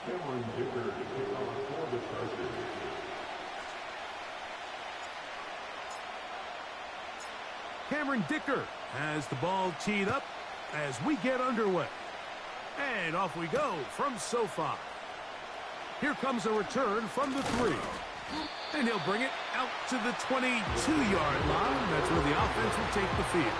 Cameron Dicker to take on for the Chargers. Cameron Dicker has the ball teed up as we get underway. And off we go from SoFi. Here comes a return from the 3. And he'll bring it out to the 22-yard line. That's where the offense will take the field.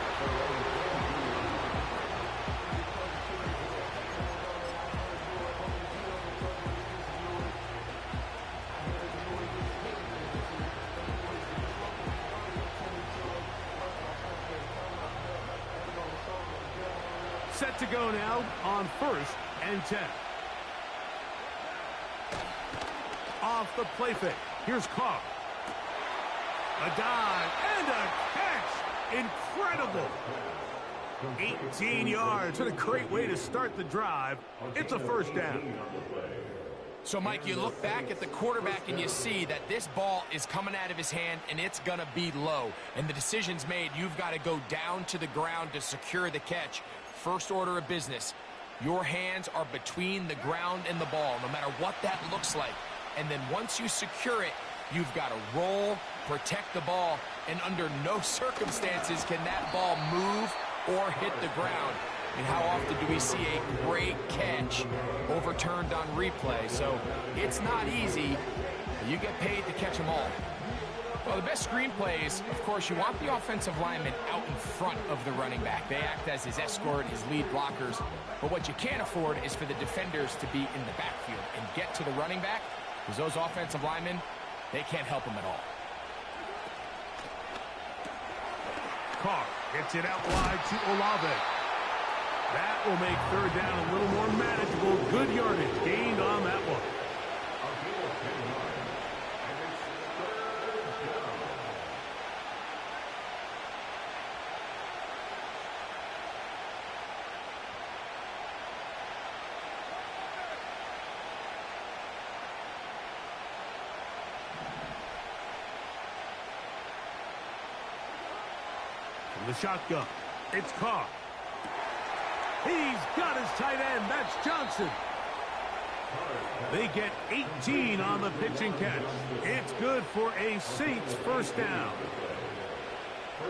Set to go now on 1st and 10. Off the play fake. Here's Carr. A dive and a catch. Incredible. 18 yards. What a great way to start the drive. It's a first down. So, Mike, you look back at the quarterback and you see that this ball is coming out of his hand and it's going to be low. And the decision's made. You've got to go down to the ground to secure the catch. First order of business. Your hands are between the ground and the ball, no matter what that looks like. And then once you secure it, you've got to roll, protect the ball, and under no circumstances can that ball move or hit the ground. I mean, how often do we see a great catch overturned on replay? So it's not easy. You get paid to catch them all. Well, the best screenplays, of course, you want the offensive lineman out in front of the running back. They act as his escort, his lead blockers. But what you can't afford is for the defenders to be in the backfield and get to the running back, because those offensive linemen, they can't help him at all. Carr gets it out wide to Olave. That will make 3rd down a little more manageable. Good yardage gained on that one. From the shotgun, it's Carr. He's got his tight end. That's Johnson. They get 18 on the pitch and catch. It's good for a Saints first down.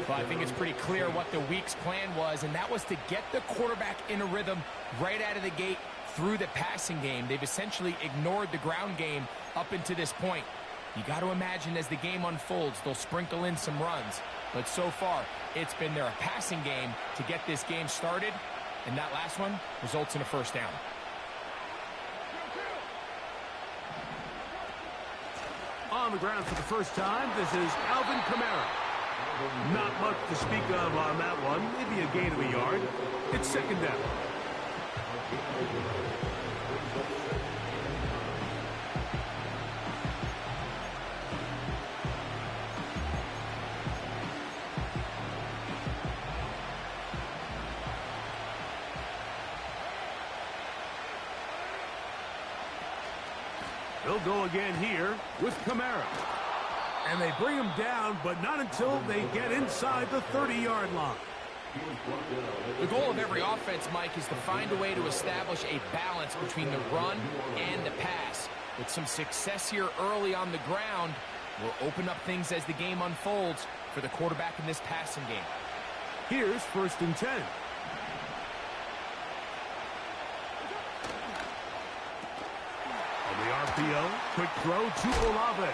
Well, I think it's pretty clear what the week's plan was, and that was to get the quarterback in a rhythm right out of the gate through the passing game. They've essentially ignored the ground game up until this point. You got to imagine as the game unfolds, they'll sprinkle in some runs. But so far, it's been their passing game to get this game started. And that last one results in a first down. On the ground for the first time, this is Alvin Kamara. Not much to speak of on that one. Maybe a gain of a yard. It's 2nd down. They'll go again here with Kamara. And they bring him down, but not until they get inside the 30-yard line. The goal of every offense, Mike, is to find a way to establish a balance between the run and the pass. With some success here early on the ground, will open up things as the game unfolds for the quarterback in this passing game. Here's 1st and 10. On the RPO, quick throw to Olave.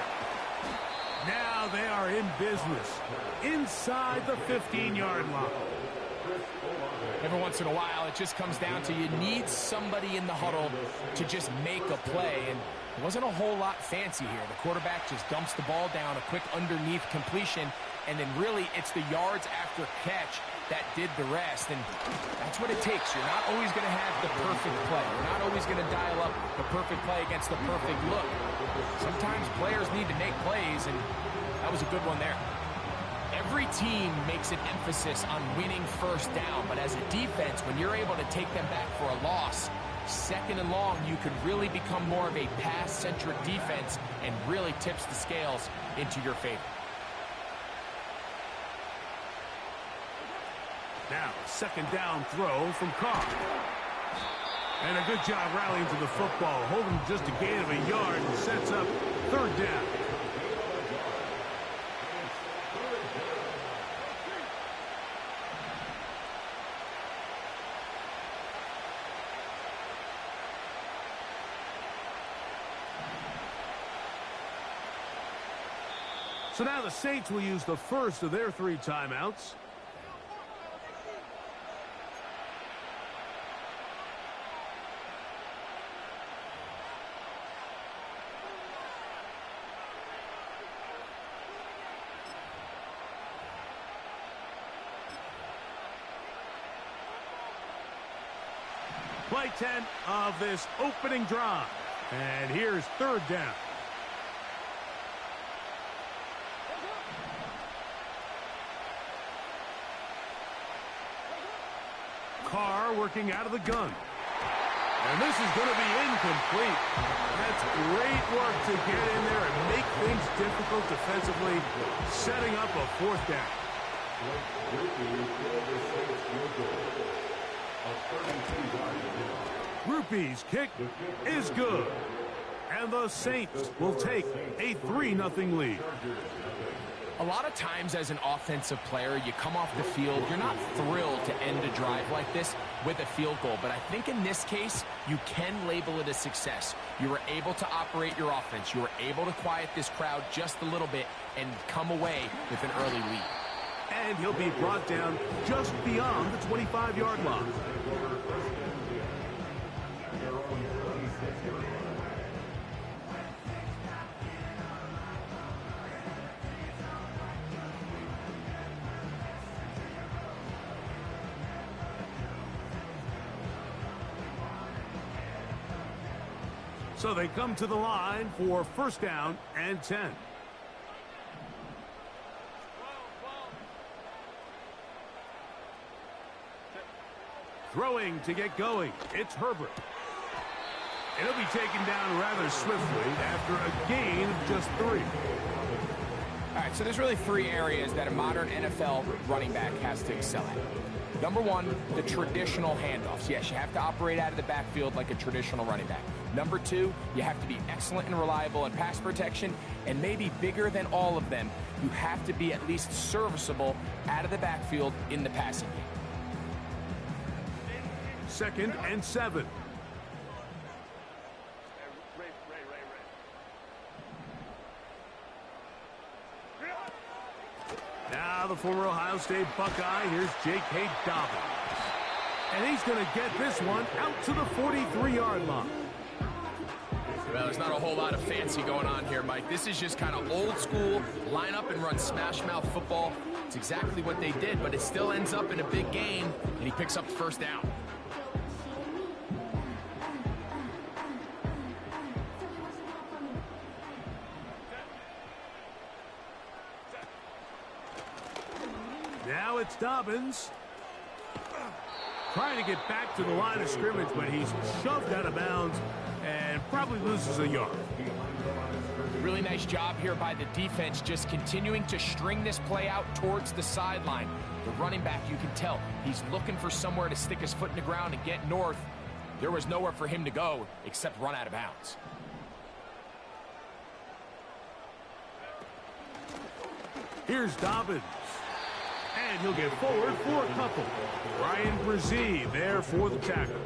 Now they are in business inside the 15-yard line. Every once in a while, it just comes down to you need somebody in the huddle to just make a play. And it wasn't a whole lot fancy here. The quarterback just dumps the ball down, a quick underneath completion, and then really it's the yards after catch that did the rest. And that's what it takes. You're not always going to have the perfect play. You're not always going to dial up the perfect play against the perfect look. Sometimes players need to make plays, and that was a good one there. Every team makes an emphasis on winning first down, but as a defense, when you're able to take them back for a loss, 2nd and long, you could really become more of a pass-centric defense and really tips the scales into your favor. Now, 2nd down throw from Carr. And a good job rallying to the football, holding just a gain of a yard and sets up third down. So now the Saints will use the first of their 3 timeouts. Play 10 of this opening drive. And here's third down. Carr working out of the gun. And this is going to be incomplete. That's great work to get in there and make things difficult defensively, setting up a fourth down. Rupee's kick is good. And the Saints will take a 3-0 lead. A lot of times as an offensive player, you come off the field, you're not thrilled to end a drive like this with a field goal. But I think in this case, you can label it a success. You were able to operate your offense. You were able to quiet this crowd just a little bit and come away with an early lead. And he'll be brought down just beyond the 25-yard line. So they come to the line for first down and 10. Throwing to get going. It's Herbert. And he'll be taken down rather swiftly after a gain of just 3. All right, so there's really 3 areas that a modern NFL running back has to excel at. Number 1, the traditional handoffs. Yes, you have to operate out of the backfield like a traditional running back. Number 2, you have to be excellent and reliable in pass protection, and maybe bigger than all of them, you have to be at least serviceable out of the backfield in the passing game. 2nd and 7. Now the former Ohio State Buckeye, here's J.K. Dobbins. And he's going to get this one out to the 43-yard line. Well, there's not a whole lot of fancy going on here, Mike. This is just kind of old school, line up and run smash mouth football. It's exactly what they did, but it still ends up in a big game, and he picks up the first down. Now it's Dobbins. Trying to get back to the line of scrimmage, but he's shoved out of bounds and probably loses a yard. Really nice job here by the defense, just continuing to string this play out towards the sideline. The running back, you can tell, he's looking for somewhere to stick his foot in the ground and get north. There was nowhere for him to go except run out of bounds. Here's Dobbins. And he'll get forward for a couple. Ryan Brzee there for the tackle.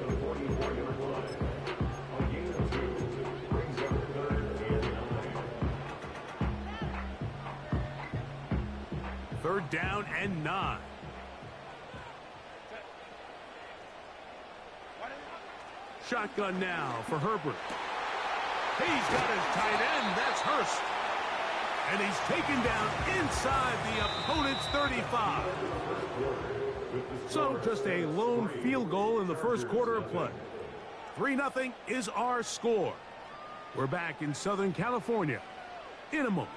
Third down and 9. Shotgun now for Herbert. He's got his tight end. That's Hurst. And he's taken down inside the opponent's 35. So just a lone field goal in the first quarter of play. 3-0 is our score. We're back in Southern California in a moment.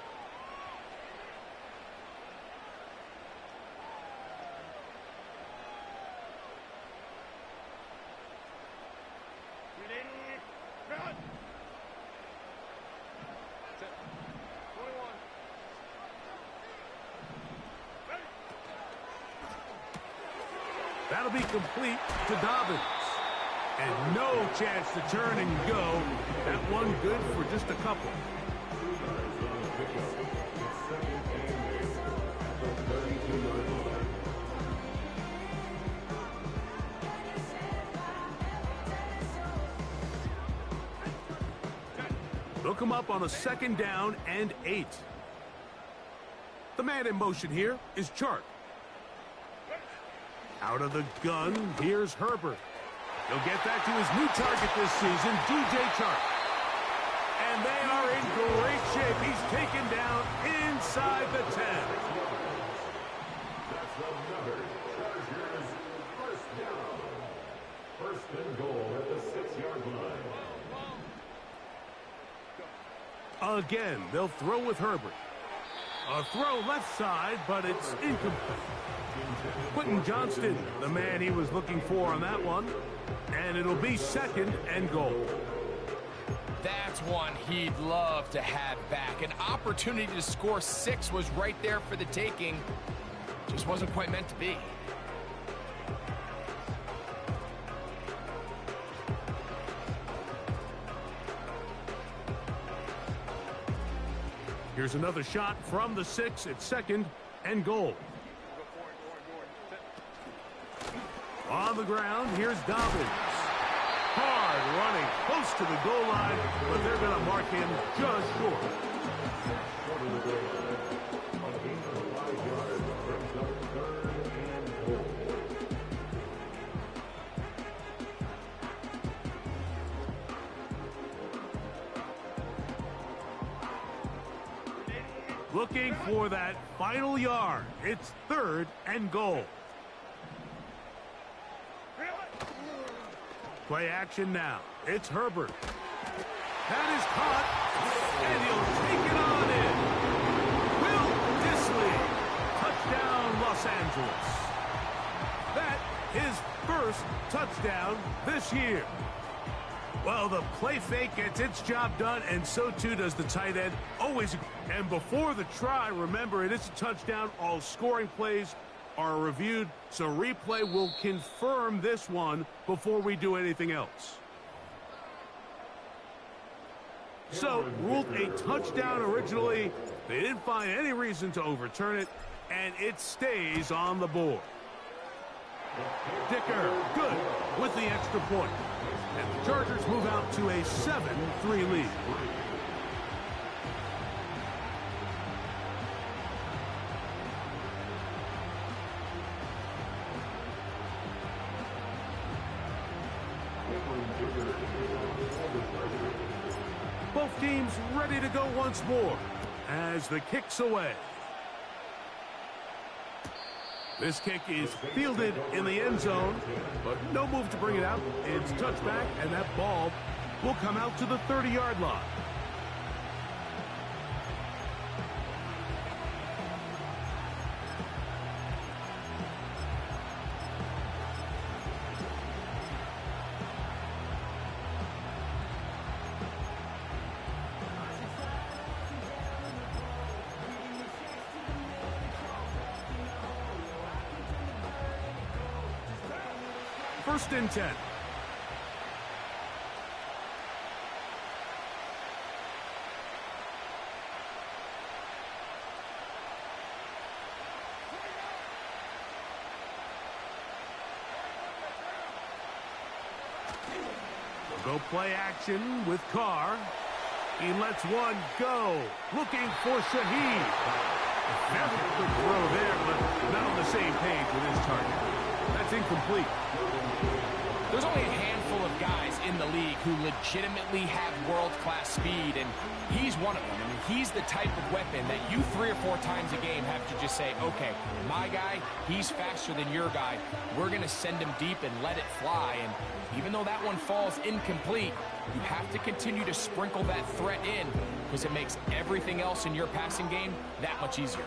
That'll be complete to Dobbins. And no chance to turn and go. That one good for just a couple. Look him up on a 2nd down and 8. The man in motion here is Chark. Out of the gun, here's Herbert. He'll get that to his new target this season, DJ Chark. And they are in great shape. He's taken down inside the 10. That's another Chargers first down. First and goal at the 6-yard line. Again, they'll throw with Herbert. A throw left side, but it's incomplete. Quentin Johnston, the man he was looking for on that one. And it'll be 2nd and goal. That's one he'd love to have back. An opportunity to score 6 was right there for the taking. Just wasn't quite meant to be. Here's another shot from the 6 at 2nd and goal. On the ground, here's Dobbins. Hard running, close to the goal line, but they're going to mark him just short. Short of the goal line. A gain of 5 yards brings up 3rd and goal. Looking for that final yard. It's 3rd and goal. Play action now. It's Herbert. That is caught, and he'll take it on in. Will Dissly. Touchdown, Los Angeles. That his first touchdown this year. Well, the play fake gets its job done, and so too does the tight end. Always. And before the try, remember, it is a touchdown. All scoring plays are reviewed, so replay will confirm this one before we do anything else. So, ruled a touchdown originally. They didn't find any reason to overturn it, and it stays on the board. Dicker, good with the extra point. And the Chargers move out to a 7-3 lead. Both teams ready to go once more as the kick's away. This kick is fielded in the end zone, but no move to bring it out. It's touchback, and that ball will come out to the 30-yard line. First and 10. They'll go play action with Carr. He lets one go. Looking for Shaheed. Very quick throw there, but not on the same page with his target. That's incomplete. There's only a handful of guys in the league who legitimately have world-class speed, and he's one of them. I mean, he's the type of weapon that you 3 or 4 times a game have to just say, okay, my guy, he's faster than your guy. We're going to send him deep and let it fly. And even though that one falls incomplete, you have to continue to sprinkle that threat in because it makes everything else in your passing game that much easier.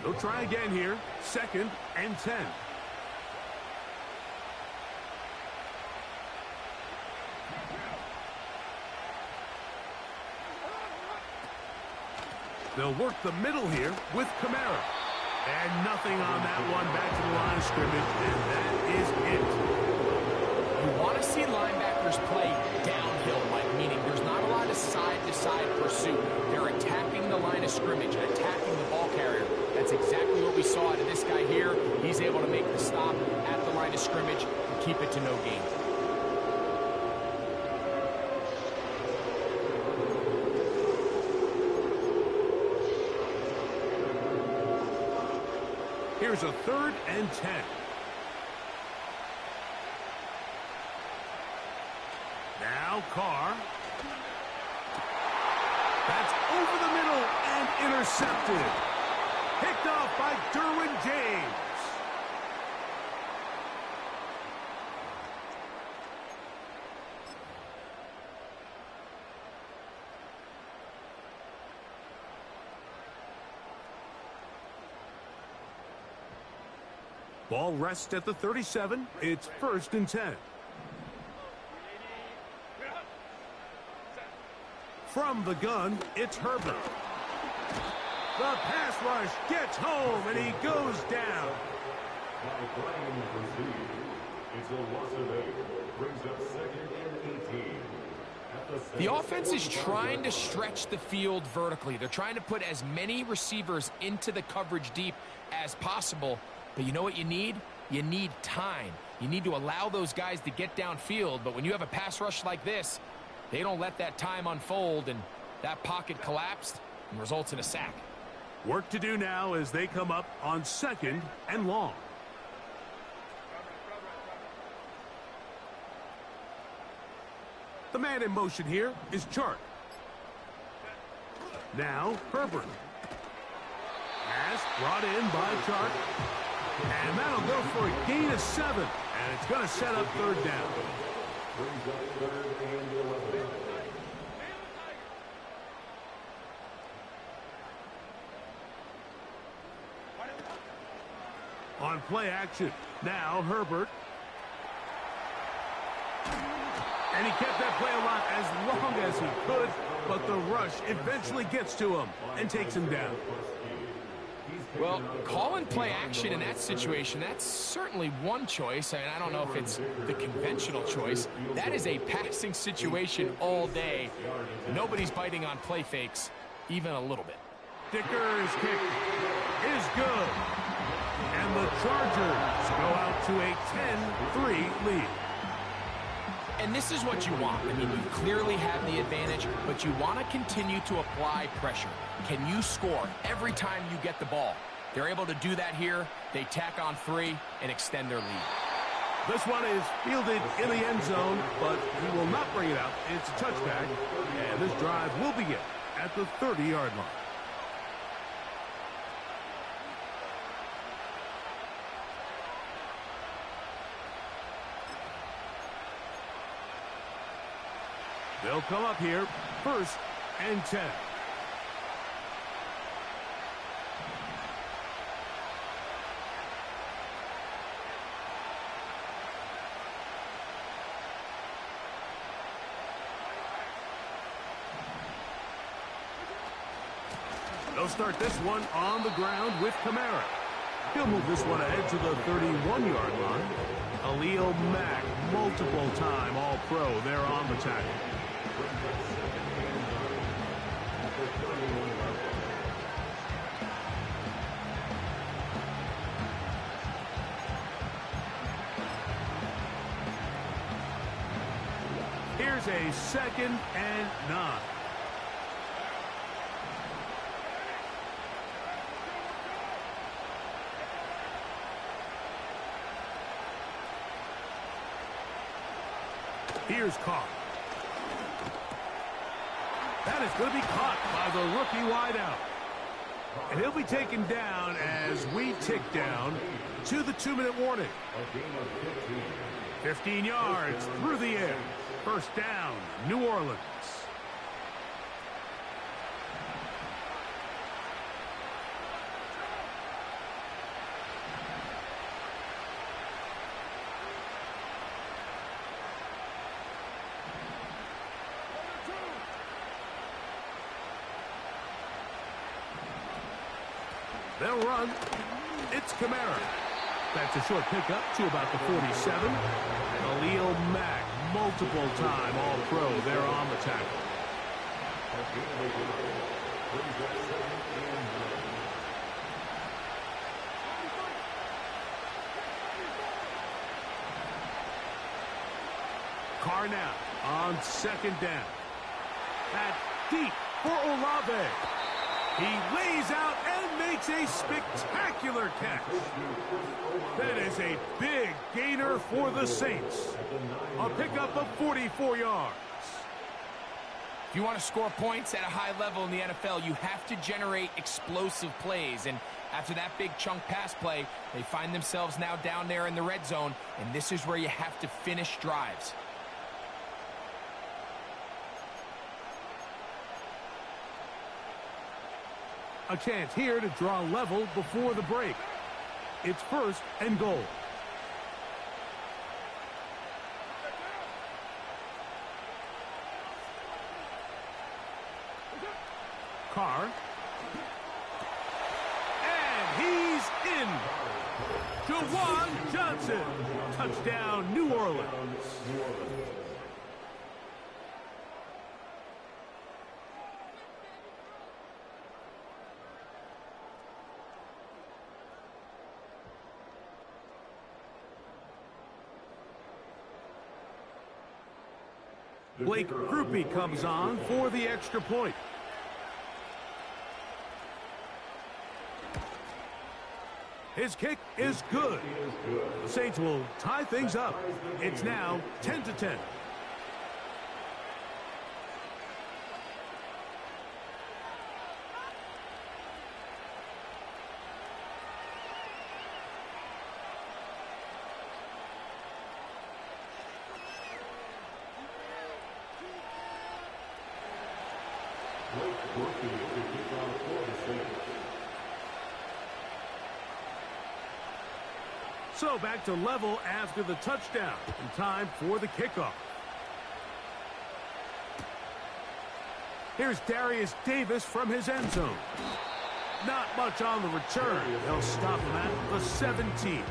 They'll try again here. 2nd and 10. They'll work the middle here with Kamara. And nothing on that one. Back to the line of scrimmage, and that is it. You want to see linebackers play downhill, Mike, meaning there's not a lot of side-to-side pursuit. They're attacking the line of scrimmage, attacking the ball carrier. That's exactly what we saw out of this guy here. He's able to make the stop at the line of scrimmage and keep it to no gain. Here's a 3rd and 10. Now Carr. That's over the middle and intercepted. Picked off by Derwin James. Ball rests at the 37. It's 1st and 10. From the gun, it's Herbert. The pass rush gets home, and he goes down. By playing proceed, it's a loss of 8. Brings up 2nd and 18. The offense is trying to stretch the field vertically. They're trying to put as many receivers into the coverage deep as possible. But you know what you need? You need time. You need to allow those guys to get downfield. But when you have a pass rush like this, they don't let that time unfold, and that pocket collapsed and results in a sack. Work to do now as they come up on 2nd and long. The man in motion here is Chark. Now Herbert. Pass brought in by Chark. And that'll go for a gain of 7. And it's going to set up 3rd down. Brings up 3rd and 11. On play action. Now Herbert. And he kept that play alive as long as he could, but the rush eventually gets to him and takes him down. Well, calling play action in that situation, that's certainly one choice. I mean, I don't know if it's the conventional choice. That is a passing situation all day. Nobody's biting on play fakes, even a little bit. Dicker's kick is good. And the Chargers go out to a 10-3 lead. And this is what you want. I mean, you clearly have the advantage, but you want to continue to apply pressure. Can you score every time you get the ball? They're able to do that here. They tack on 3 and extend their lead. This one is fielded in the end zone, but he will not bring it out. It's a touchback, and this drive will begin at the 30-yard line. They'll come up here, 1st and 10. They'll start this one on the ground with Kamara. He'll move this one ahead to the 31-yard line. Khalil Mack, multiple-time All-Pro there on the tackle. Here's a 2nd and 9. Here's Carr. That is going to be caught by the rookie wideout. And he'll be taken down as we tick down to the 2-minute warning. 15 yards through the air. 1st down, New Orleans. They'll run. It's Kamara. That's a short pickup to about the 47. Khalil Mack, multiple time All-Pro there on the tackle. Carr now on second down. That's deep for Olave. He lays out and makes a spectacular catch. That is a big gainer for the Saints. A pickup of 44 yards. If you want to score points at a high level in the NFL, you have to generate explosive plays. And after that big chunk pass play, they find themselves now down there in the red zone. And this is where you have to finish drives. A chance here to draw level before the break. It's first and goal. Carr. And he's in. Jawan Johnson. Touchdown, New Orleans. Blake Grupe comes on for the extra point. His kick is good. The Saints will tie things up. It's now 10-10. So back to level after the touchdown. And time for the kickoff. Here's Darius Davis from his end zone. Not much on the return. They'll stop him at the 17.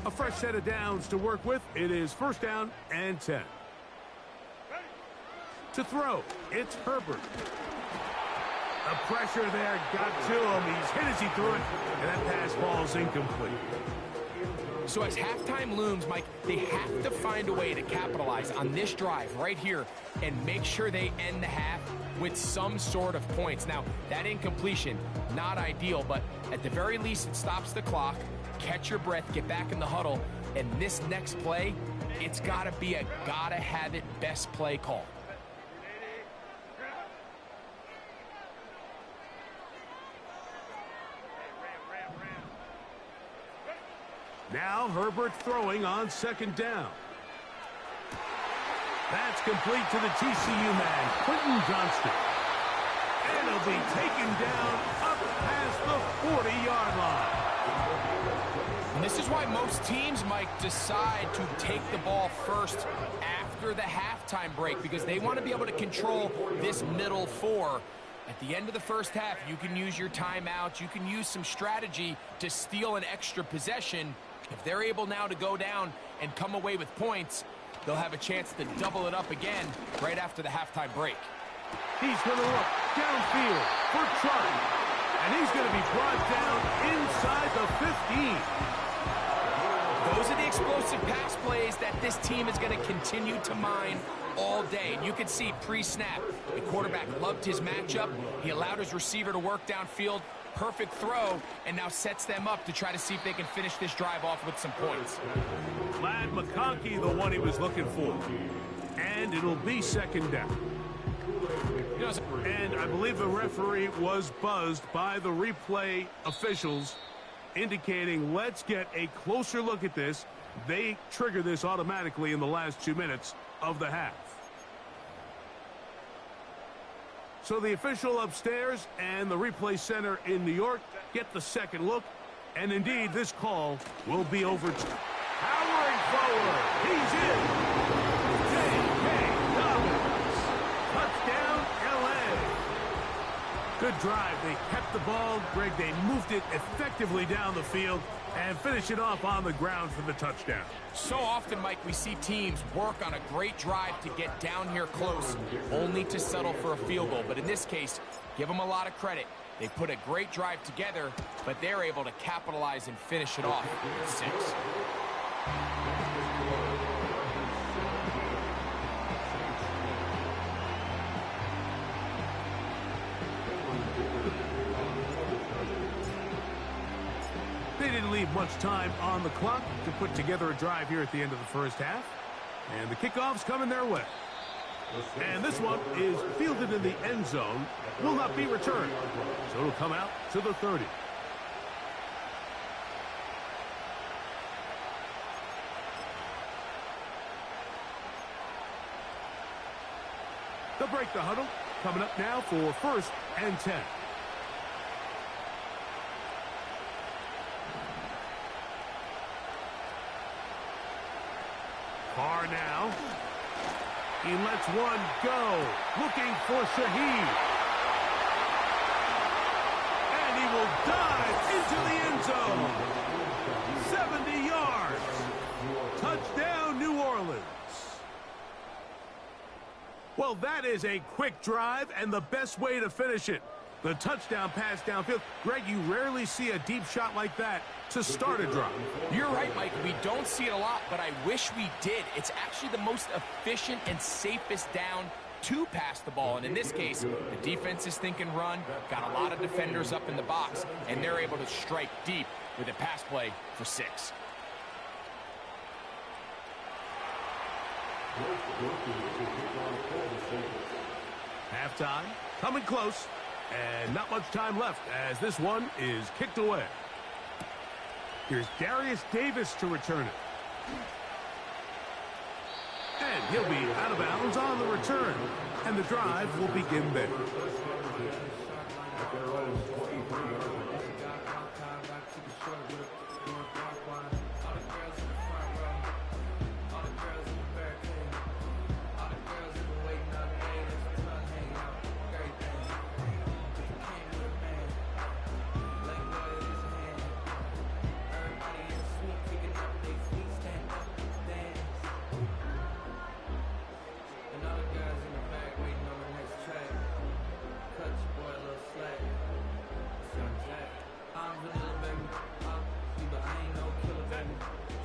A fresh set of downs to work with. It is first down and 10. To throw, it's Herbert. The pressure there got to him. He's hit as he threw it, and that pass ball's incomplete. So as halftime looms, Mike, they have to find a way to capitalize on this drive right here and make sure they end the half with some sort of points. Now, that incompletion, not ideal, but at the very least, it stops the clock. Catch your breath, get back in the huddle, and this next play, it's got to be a gotta-have-it best play call. Now Herbert throwing on second down. That's complete to the TCU man, Quentin Johnston. And he'll be taken down up past the 40-yard line. And this is why most teams, Mike, decide to take the ball first after the halftime break, because they want to be able to control this middle four. At the end of the first half, you can use your timeouts. You can use some strategy to steal an extra possession. If they're able now to go down and come away with points, they'll have a chance to double it up again right after the halftime break. He's going to look downfield for Charlie. And he's going to be brought down inside the 15. Those are the explosive pass plays that this team is going to continue to mine all day. And you can see pre-snap, the quarterback loved his matchup. He allowed his receiver to work downfield. Perfect throw, and now sets them up to try to see if they can finish this drive off with some points. Ladd McConkey, the one he was looking for. And it'll be second down. And I believe the referee was buzzed by the replay officials, indicating let's get a closer look at this. They trigger this automatically in the last 2 minutes of the half. So the official upstairs and the replay center in New York get the second look. And indeed, this call will be overturned. Powering forward. He's in. J.K. Dobbins. Touchdown, L.A. Good drive. They kept the ball. Greg, they moved it effectively down the field and finish it off on the ground for the touchdown. So often, Mike, we see teams work on a great drive to get down here close, only to settle for a field goal. But in this case, give them a lot of credit. They put a great drive together, but they're able to capitalize and finish it off with 6. They didn't leave much time on the clock to put together a drive here at the end of the first half. And the kickoff's coming their way. And this one is fielded in the end zone, will not be returned. So it'll come out to the 30. They'll break the huddle. Coming up now for 1st and 10. Carr now. He lets one go. Looking for Shaheed. And he will dive into the end zone. 70 yards. Touchdown, New Orleans. Well, that is a quick drive and the best way to finish it. The touchdown pass downfield. Greg, you rarely see a deep shot like that to start a drive. You're right, Mike. We don't see it a lot, but I wish we did. It's actually the most efficient and safest down to pass the ball. And in this case, the defense is thinking run, got a lot of defenders up in the box, and they're able to strike deep with a pass play for 6. Halftime, coming close, and not much time left as this one is kicked away. Here's Darius Davis to return it. And he'll be out of bounds on the return, and the drive will begin there.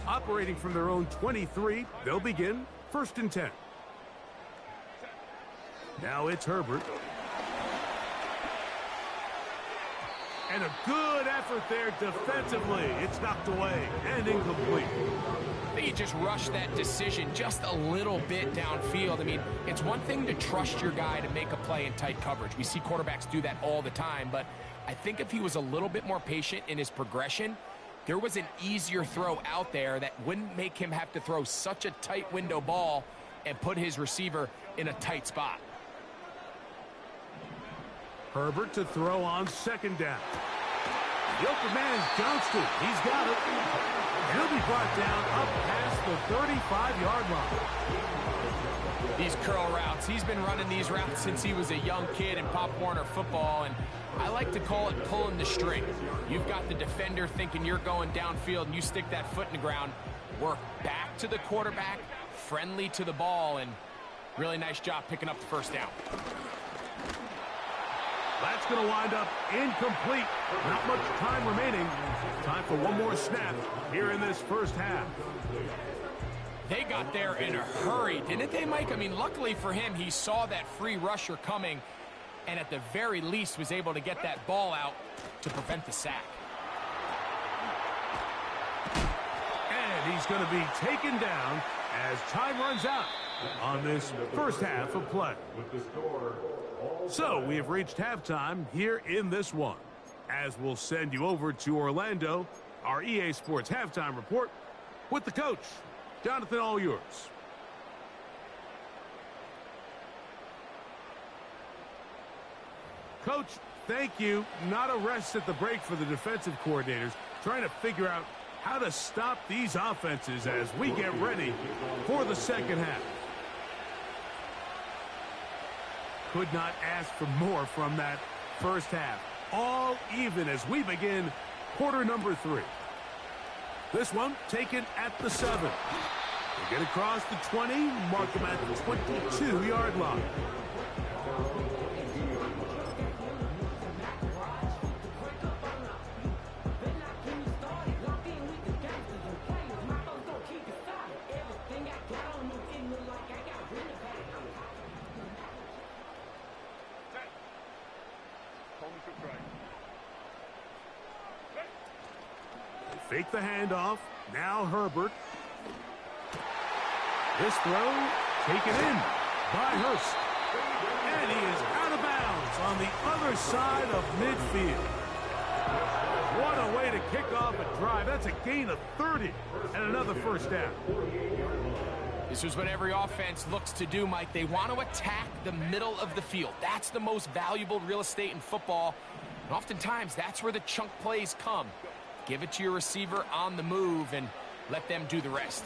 Operating from their own 23, they'll begin 1st and 10. Now it's Herbert. And a good effort there defensively. It's knocked away and incomplete. I think he just rushed that decision just a little bit downfield. I mean, it's one thing to trust your guy to make a play in tight coverage. We see quarterbacks do that all the time, but I think if he was a little bit more patient in his progression, there was an easier throw out there that wouldn't make him have to throw such a tight window ball and put his receiver in a tight spot. Herbert to throw on 2nd down. The open man's Johnston. He's got it. And he'll be brought down up past the 35-yard line. These curl routes, he's been running these routes since he was a young kid in Pop Warner football, and I like to call it pulling the string. You've got the defender thinking you're going downfield, and you stick that foot in the ground, work back to the quarterback, friendly to the ball, and really nice job picking up the 1st down. That's going to wind up incomplete. Not much time remaining. Time for one more snap here in this 1st half. They got there in a hurry, didn't they, Mike? I mean, luckily for him, he saw that free rusher coming, and at the very least was able to get that ball out to prevent the sack. And he's going to be taken down as time runs out on this 1st half of play. So we have reached halftime here in this one, as we'll send you over to Orlando, our EA Sports halftime report with the coach. Jonathan, all yours. Coach, thank you. Not a rest at the break for the defensive coordinators, trying to figure out how to stop these offenses as we get ready for the second half. Could not ask for more from that first half. All even as we begin quarter number 3. This one taken at the 7. They get across the 20, mark them at the 22-yard line. Fake the handoff. Now Herbert. This throw taken in by Hurst. And he is out of bounds on the other side of midfield. What a way to kick off a drive. That's a gain of 30 and another first down. This is what every offense looks to do, Mike. They want to attack the middle of the field. That's the most valuable real estate in football. And oftentimes, that's where the chunk plays come. Give it to your receiver on the move and let them do the rest.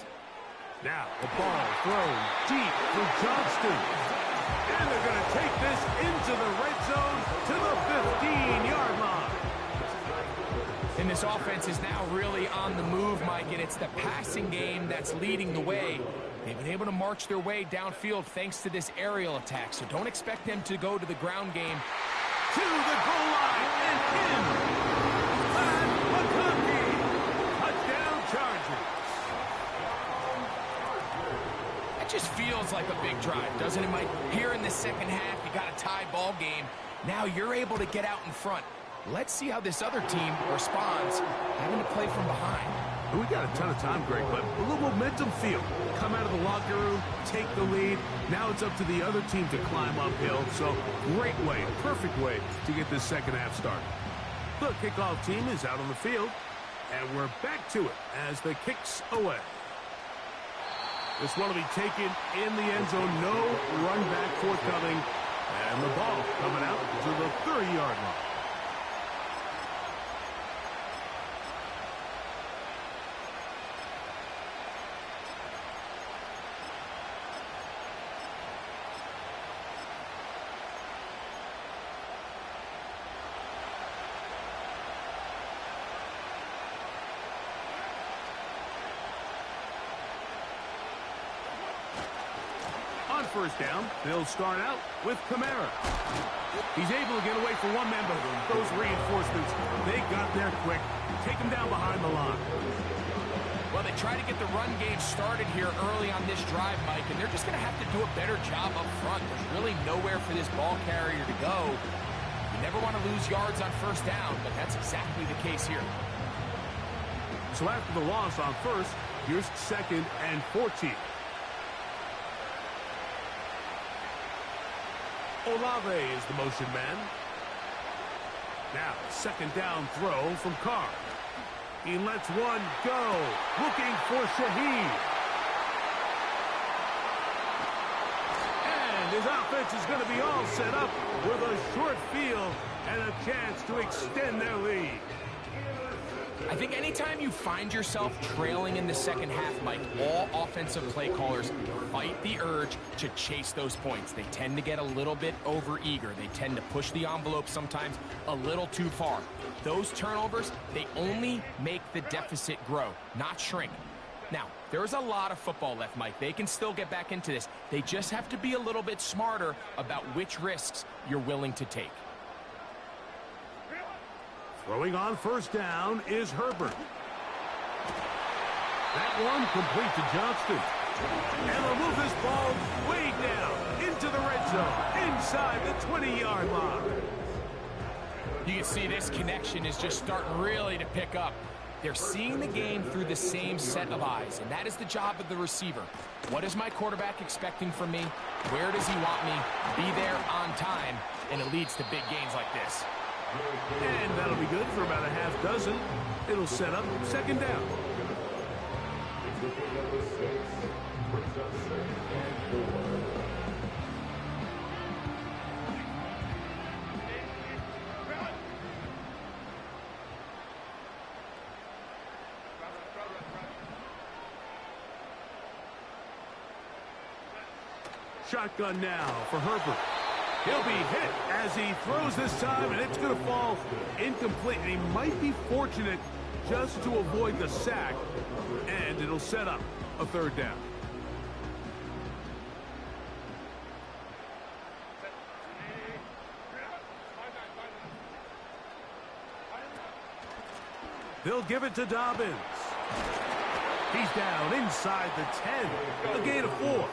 Now, the ball thrown deep for Johnston. And they're going to take this into the red zone to the 15-yard line. And this offense is now really on the move, Mike, and it's the passing game that's leading the way. They've been able to march their way downfield thanks to this aerial attack, so don't expect them to go to the ground game. To the goal line and in. Pat McConkey. Touchdown Chargers. That just feels like a big drive, doesn't it, Mike? Here in the second half, you got a tie ball game. Now you're able to get out in front. Let's see how this other team responds, having to play from behind. We got a ton of time, Greg, but a little momentum feel. Come out of the locker room, take the lead. Now it's up to the other team to climb uphill. So great way, perfect way to get this second half started. The kickoff team is out on the field, and we're back to it as the kicks away. This one will be taken in the end zone. No run back forthcoming. And the ball coming out to the 30-yard line. First down, they'll start out with Kamara. He's able to get away from one man, but those reinforcements, they got there quick. Take him down behind the line. Well, they try to get the run game started here early on this drive, Mike, and they're just going to have to do a better job up front. There's really nowhere for this ball carrier to go. You never want to lose yards on first down, but that's exactly the case here. So after the loss on first, here's 2nd and 14. Olave is the motion man. Now, 2nd down throw from Carr. He lets one go, looking for Shaheed. And his offense is going to be all set up with a short field and a chance to extend their lead. I think anytime you find yourself trailing in the second half, Mike, all offensive play callers fight the urge to chase those points. They tend to get a little bit overeager. They tend to push the envelope sometimes a little too far. Those turnovers, they only make the deficit grow, not shrink. Now, there's a lot of football left, Mike. They can still get back into this. They just have to be a little bit smarter about which risks you're willing to take. Throwing on first down is Herbert. That one complete to Johnston. And they'll move this ball way down into the red zone, inside the 20-yard line. You can see this connection is just starting really to pick up. They're seeing the game through the same set of eyes, and that is the job of the receiver. What is my quarterback expecting from me? Where does he want me? Be there on time, and it leads to big gains like this. And that'll be good for about a half dozen. It'll set up 2nd down. Shotgun now for Herbert. He'll be hit as he throws this time, and it's going to fall incomplete. And he might be fortunate just to avoid the sack, and it'll set up a third down. They'll give it to Dobbins. He's down inside the 10. A gain of 4.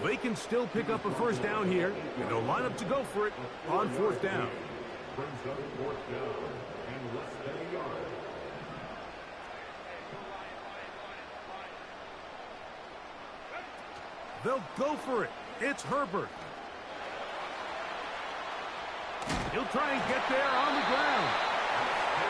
They can still pick up a first down here, and they'll line up to go for it on fourth down. Brings up fourth down and less than a yard. They'll go for it. It's Herbert. He'll try and get there on the ground.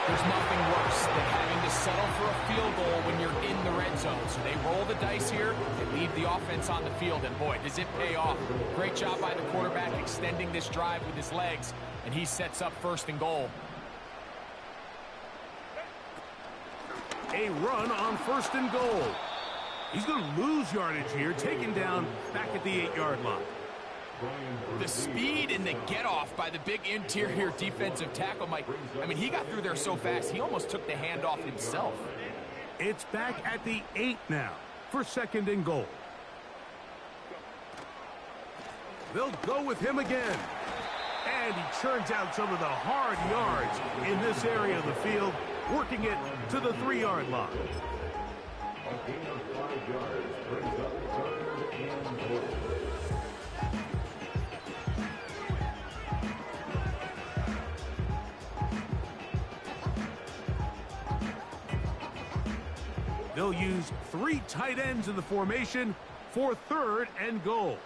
There's nothing worse than having to settle for a field goal when you're in the red zone. So they roll the dice here and leave the offense on the field. And boy, does it pay off. Great job by the quarterback extending this drive with his legs. And he sets up first and goal. A run on first and goal. He's going to lose yardage here, taken down back at the 8-yard line. The speed and the get-off by the big interior defensive tackle, Mike. I mean, he got through there so fast, he almost took the handoff himself. It's back at the 8 now for second and goal. They'll go with him again. And he churns out some of the hard yards in this area of the field, working it to the 3-yard line. A gain of 5 yards brings up third and goal. They'll use 3 tight ends in the formation for third and goal.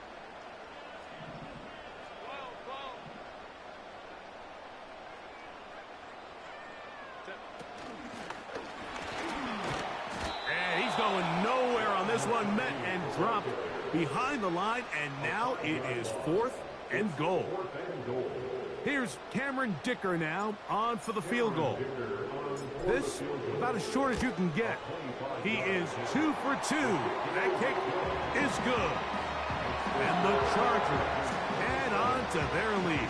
And he's going nowhere on this one, met and dropped behind the line, and now it is fourth and goal. Here's Cameron Dicker now on for the field goal. This about as short as you can get. He is 2 for 2. That kick is good. And the Chargers add on to their lead.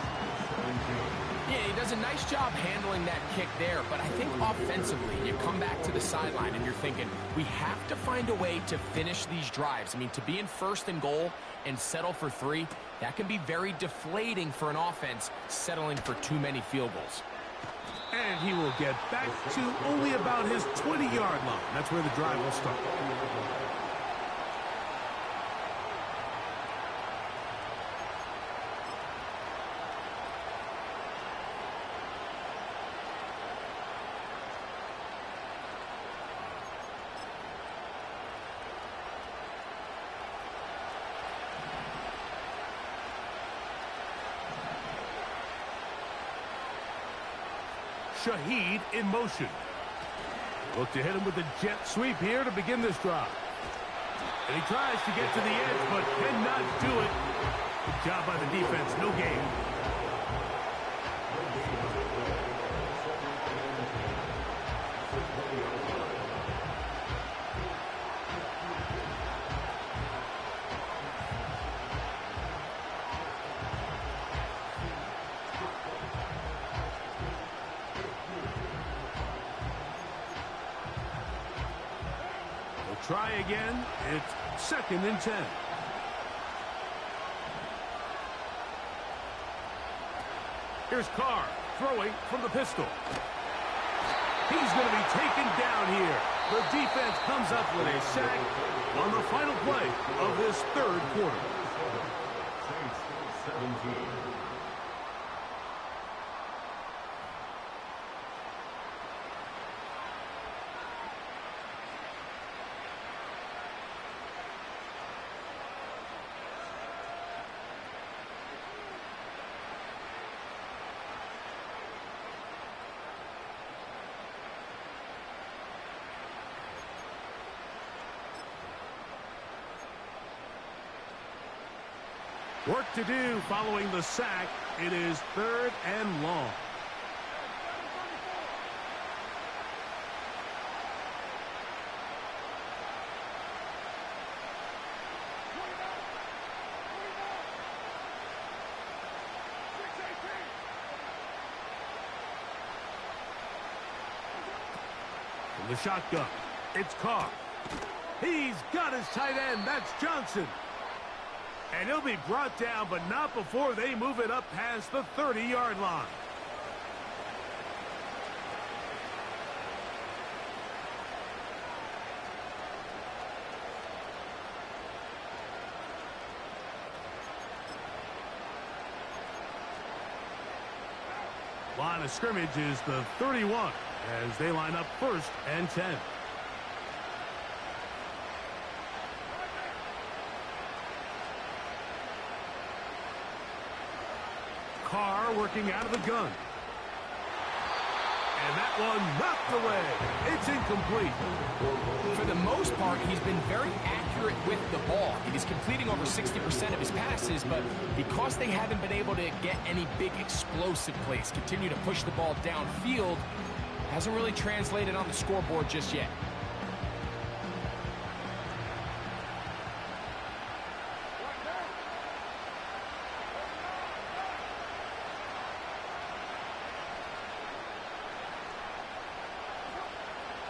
Yeah, he does a nice job handling that kick there, but I think offensively, you come back to the sideline and you're thinking, we have to find a way to finish these drives. I mean, to be in first and goal and settle for 3, that can be very deflating for an offense settling for too many field goals. And he will get back to only about his 20-yard line. That's where the drive will start. Shaheed in motion. Look to hit him with a jet sweep here to begin this drive. And he tries to get to the edge, but cannot do it. Good job by the defense. No gain. Try again. It's second and 10. Here's Carr throwing from the pistol. He's going to be taken down here. The defense comes up with a sack on the final play of this third quarter. Saints 17. Work to do following the sack. It is third and long. From the shotgun, it's Carr. He's got his tight end. That's Johnson. And he'll be brought down, but not before they move it up past the 30-yard line. Line of scrimmage is the 31 as they line up 1st and 10. Carr working out of the gun. And that one knocked away. It's incomplete. For the most part, he's been very accurate with the ball. He's completing over 60% of his passes, but because they haven't been able to get any big explosive plays, continue to push the ball downfield, hasn't really translated on the scoreboard just yet.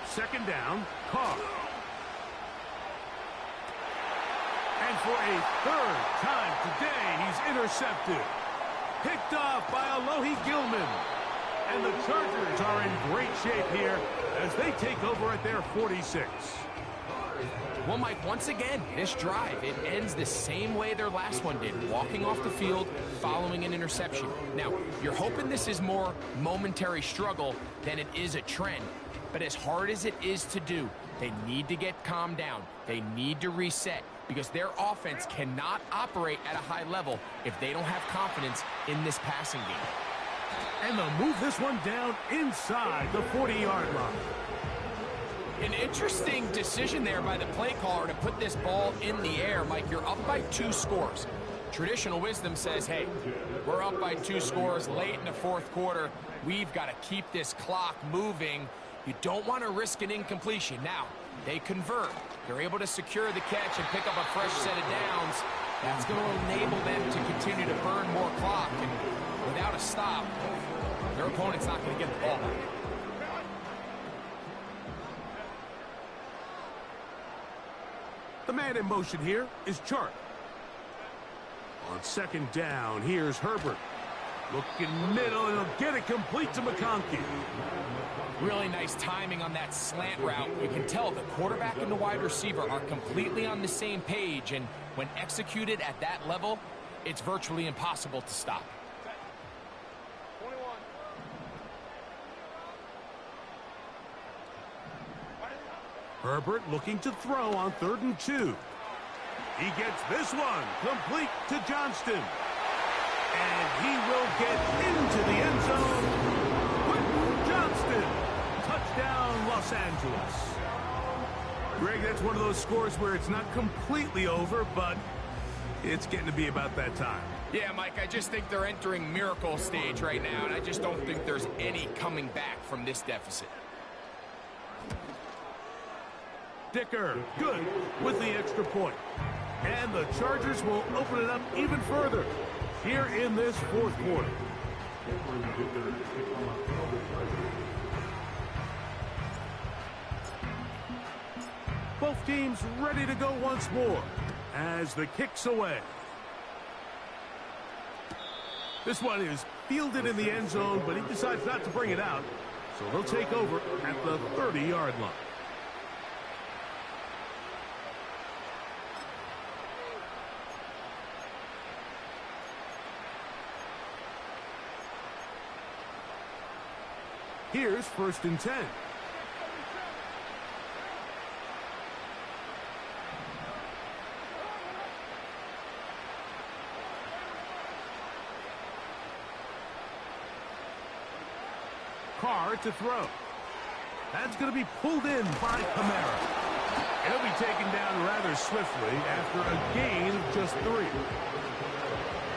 Second down, Carr. And for a 3rd time today, he's intercepted. Picked off by Alohi Gilman. And the Chargers are in great shape here as they take over at their 46. Well, Mike, once again, this drive, it ends the same way their last one did, walking off the field, following an interception. Now, you're hoping this is more momentary struggle than it is a trend. But as hard as it is to do, they need to get calmed down. They need to reset because their offense cannot operate at a high level if they don't have confidence in this passing game. And they'll move this one down inside the 40-yard line. An interesting decision there by the play caller to put this ball in the air. Mike, you're up by 2 scores. Traditional wisdom says, hey, we're up by 2 scores late in the 4th quarter. We've got to keep this clock moving. You don't want to risk an incompletion. Now, they convert. They're able to secure the catch and pick up a fresh set of downs. That's going to enable them to continue to burn more clock. And without a stop, their opponent's not going to get the ball back. The man in motion here is Chark. On 2nd down, here's Herbert. Looking middle, and he'll get it complete to McConkey. Really nice timing on that slant route. You can tell the quarterback and the wide receiver are completely on the same page, and when executed at that level, it's virtually impossible to stop. Herbert looking to throw on 3rd and 2. He gets this one complete to Johnston. And he will get into the end zone. Quentin Johnston. Touchdown, Los Angeles. Greg, that's one of those scores where it's not completely over, but it's getting to be about that time. Yeah, Mike, I just think they're entering miracle stage right now, and I just don't think there's any coming back from this deficit. Dicker, good with the extra point. And the Chargers will open it up even further here in this 4th quarter. Both teams ready to go once more as the kick's away. This one is fielded in the end zone, but he decides not to bring it out. So they'll take over at the 30-yard line. Here's 1st and 10. Carr to throw. That's going to be pulled in by Kamara. And he'll be taken down rather swiftly after a gain of just 3.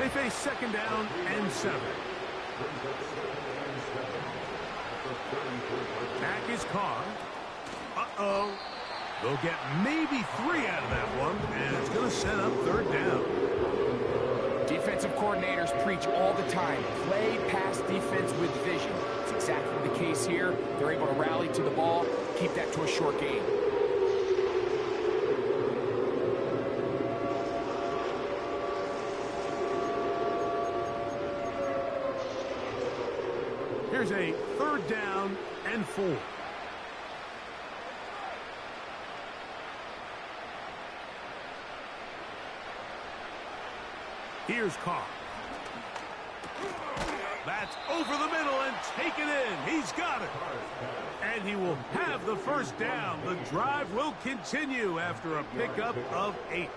They face 2nd down and 7. Back is Carr. Uh-oh. They'll get maybe 3 out of that one, and it's going to set up 3rd down. Defensive coordinators preach all the time, play pass defense with vision. It's exactly the case here. They're able to rally to the ball, keep that to a short game. Here's a 3rd down and 4. Here's Carr. That's over the middle and taken in. He's got it. And he will have the 1st down. The drive will continue after a pickup of 8.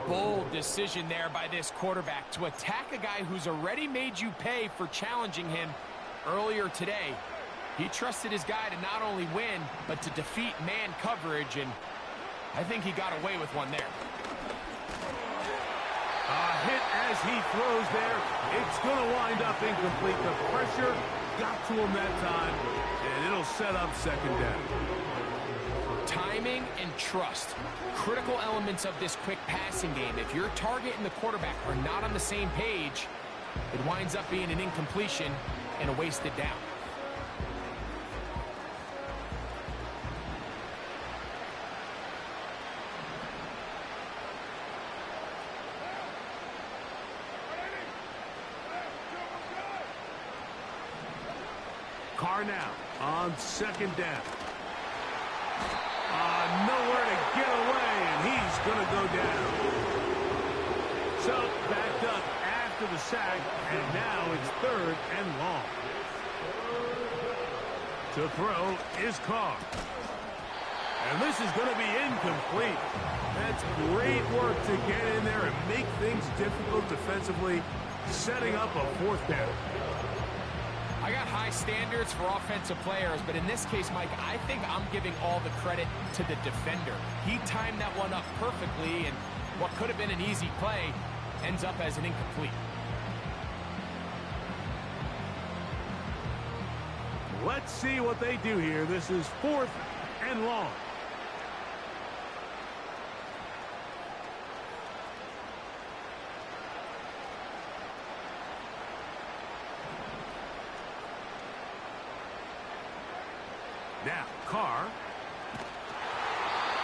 Bold decision there by this quarterback to attack a guy who's already made you pay for challenging him earlier today. He trusted his guy to not only win, but to defeat man coverage, and I think he got away with one there. A hit as he throws there. It's going to wind up incomplete. The pressure got to him that time, and it'll set up 2nd down. Timing and trust, critical elements of this quick passing game. If your target and the quarterback are not on the same page, it winds up being an incompletion and a wasted down. Carr now on 2nd down. Nowhere to get away, and he's going to go down. So backed up after the sack, and now it's 3rd and long. To throw is Carr. And this is going to be incomplete. That's great work to get in there and make things difficult defensively, setting up a 4th down. I got high standards for offensive players, but in this case, Mike, I think I'm giving all the credit to the defender. He timed that one up perfectly, and what could have been an easy play ends up as an incomplete. Let's see what they do here. This is 4th and long. Now, Carr.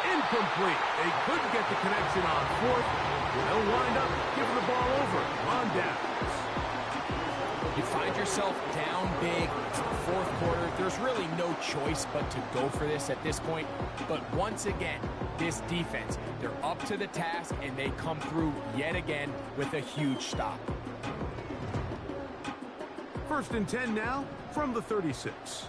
Incomplete. They couldn't get the connection on 4th. They'll wind up giving the ball over on downs. You find yourself down big. It's the 4th quarter. There's really no choice but to go for this at this point. But once again, this defense, they're up to the task, and they come through yet again with a huge stop. 1st and 10 now from the 36.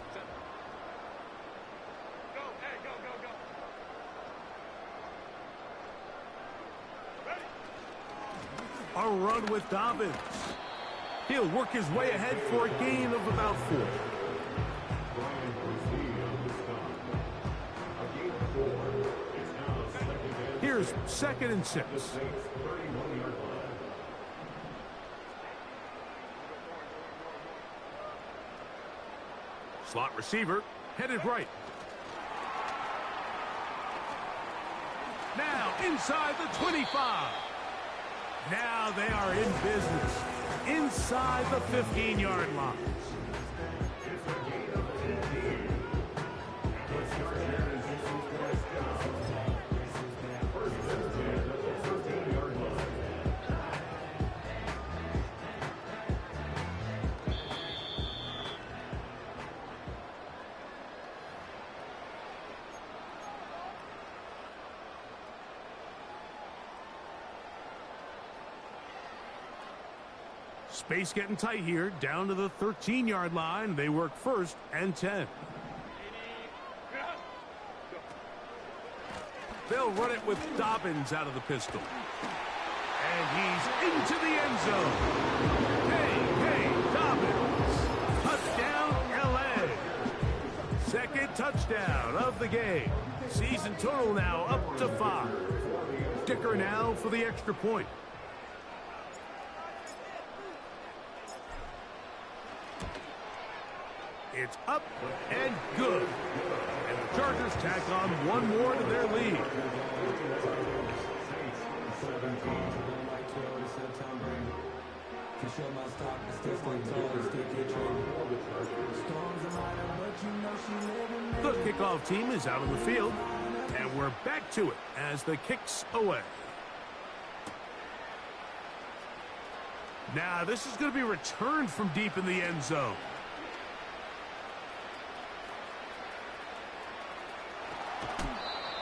A run with Dobbins. He'll work his way ahead for a gain of about 4. Here's 2nd and 6. Slot receiver headed right. Now inside the 25. Now they are in business inside the 15-yard line. Space getting tight here, down to the 13-yard line. They work 1st and 10. They'll run it with Dobbins out of the pistol. And he's into the end zone. Hey, Dobbins. Touchdown, L.A. 2nd touchdown of the game. Season total now up to 5. Dicker now for the extra point. It's up and good. And the Chargers tack on one more to their lead. The kickoff team is out on the field, and we're back to it as the kick's away. Now, this is going to be returned from deep in the end zone.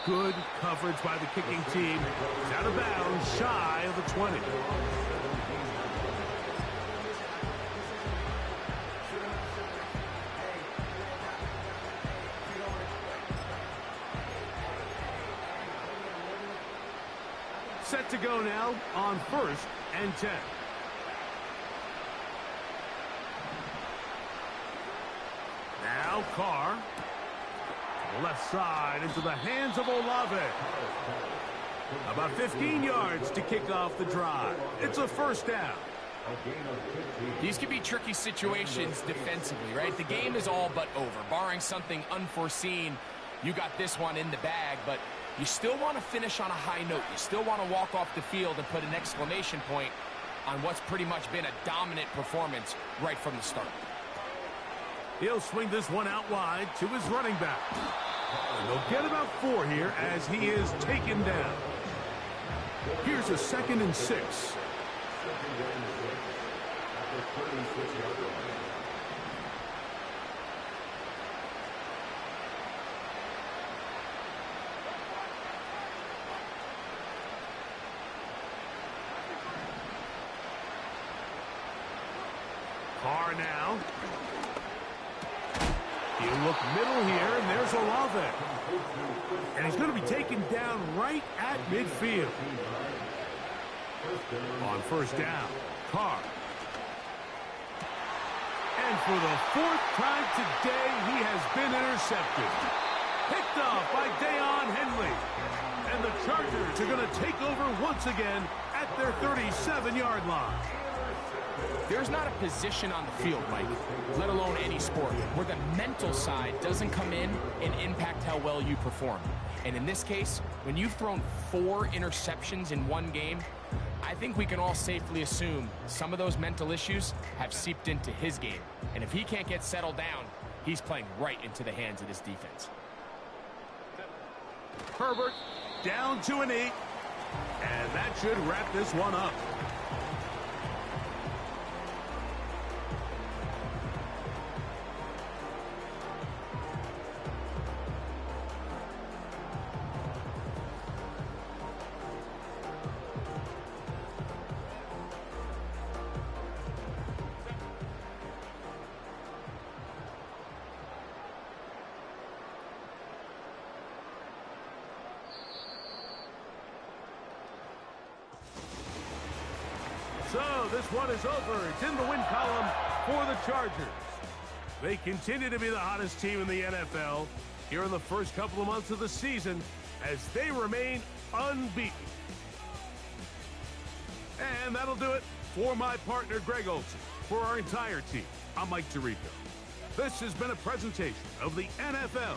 Good coverage by the kicking team. It's out of bounds, shy of the 20. Set to go now on 1st and 10. Now Carr. To the left side into the hands of Olave. About 15 yards to kick off the drive. It's a first down. These can be tricky situations defensively, right? The game is all but over. Barring something unforeseen, you got this one in the bag, but you still want to finish on a high note. You still want to walk off the field and put an exclamation point on what's pretty much been a dominant performance right from the start. He'll swing this one out wide to his running back. And they'll get about 4 here as he is taken down. Here's a 2nd and 6. Carr now. He'll look middle here, and there's Olave. And he's going to be taken down right at midfield. On 1st down, Carr. And for the 4th time today, he has been intercepted. Picked off by Deion Henley. And the Chargers are going to take over once again at their 37-yard line. There's not a position on the field, Mike, let alone any sport, where the mental side doesn't come in and impact how well you perform. And in this case, when you've thrown 4 interceptions in one game, I think we can all safely assume some of those mental issues have seeped into his game. And if he can't get settled down, he's playing right into the hands of this defense. Herbert down to an 8, and that should wrap this one up. So this one is over. It's in the win column for the Chargers. They continue to be the hottest team in the NFL here in the first couple of months of the season as they remain unbeaten. And that'll do it for my partner, Greg Olsen. For our entire team, I'm Mike Tirico. This has been a presentation of the NFL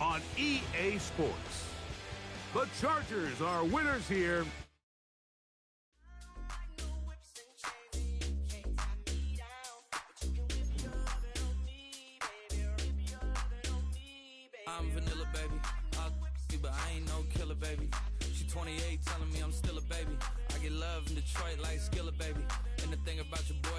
on EA Sports. The Chargers are winners here. I'm vanilla, baby. I'll you, but I ain't no killer, baby. She 28, telling me I'm still a baby. I get love in Detroit like Skilla, baby. And the thing about your boy.